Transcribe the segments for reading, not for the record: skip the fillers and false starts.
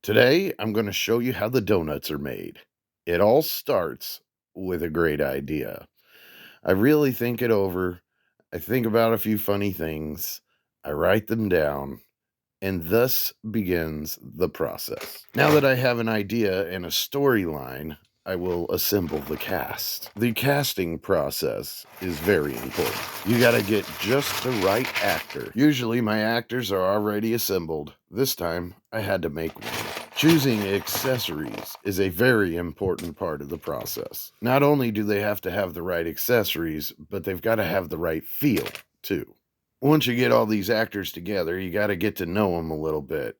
Today, I'm going to show you how the donuts are made. It all starts with a great idea. I really think it over. I think about a few funny things. I write them down, and thus begins the process. Now that I have an idea and a storyline, I will assemble the cast. The casting process is very important. You gotta get just the right actor. Usually my actors are already assembled. This time, I had to make one. Choosing accessories is a very important part of the process. Not only do they have to have the right accessories, but they've got to have the right feel, too. Once you get all these actors together, you got to get to know them a little bit,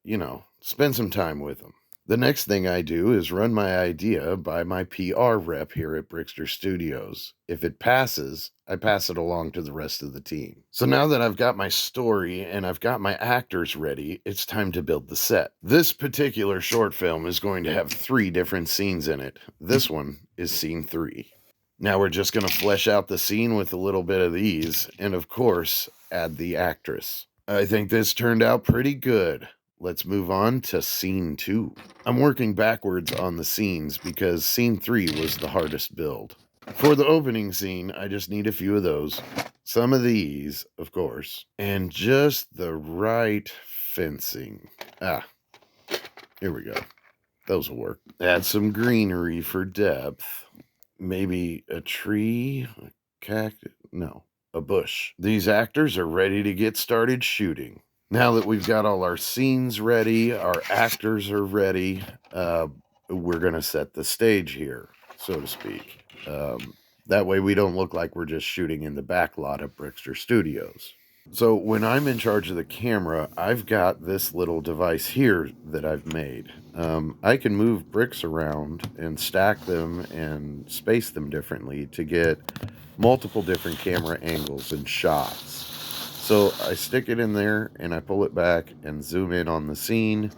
spend some time with them. The next thing I do is run my idea by my PR rep here at Brickster Studios. If it passes, I pass it along to the rest of the team. So now that I've got my story and I've got my actors ready, it's time to build the set. This particular short film is going to have 3 different scenes in it. This one is scene 3. Now we're just going to flesh out the scene with a little bit of these, and of course, add the actress. I think this turned out pretty good. Let's move on to scene 2. I'm working backwards on the scenes because scene 3 was the hardest build. For the opening scene, I just need a few of those. Some of these, of course, and just the right fencing. Here we go. Those will work. Add some greenery for depth. Maybe a tree, a cactus, no, a bush. These actors are ready to get started shooting. Now that we've got all our scenes ready, our actors are ready, we're going to set the stage here, so to speak. That way we don't look like we're just shooting in the back lot of Brickster Studios. So when I'm in charge of the camera, I've got this little device here that I've made. I can move bricks around and stack them and space them differently to get multiple different camera angles and shots. So I stick it in there and I pull it back and zoom in on the scene.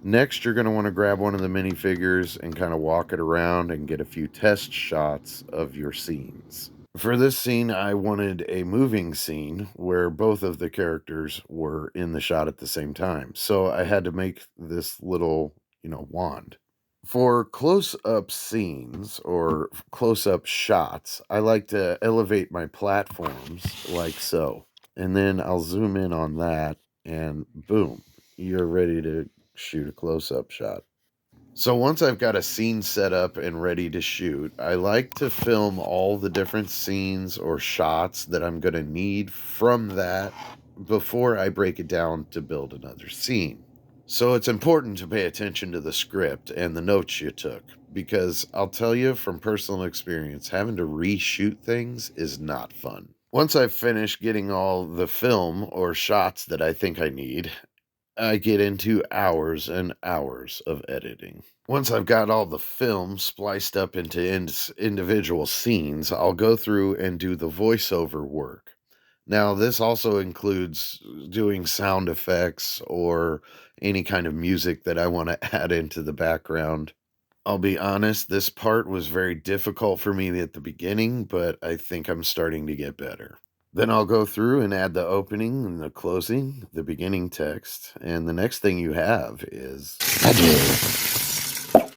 Next, you're going to want to grab one of the minifigures and kind of walk it around and get a few test shots of your scenes. For this scene, I wanted a moving scene where both of the characters were in the shot at the same time. So I had to make this little, wand. For close-up scenes or close-up shots, I like to elevate my platforms like so. And then I'll zoom in on that and boom, you're ready to shoot a close-up shot. So once I've got a scene set up and ready to shoot, I like to film all the different scenes or shots that I'm going to need from that before I break it down to build another scene. So it's important to pay attention to the script and the notes you took, because I'll tell you from personal experience, having to reshoot things is not fun. Once I've finished getting all the film or shots that I think I need, I get into hours and hours of editing. Once I've got all the film spliced up into individual scenes, I'll go through and do the voiceover work. Now, this also includes doing sound effects or any kind of music that I want to add into the background. I'll be honest, this part was very difficult for me at the beginning, but I think I'm starting to get better. Then I'll go through and add the opening and the closing, the beginning text, and the next thing you have is adieu.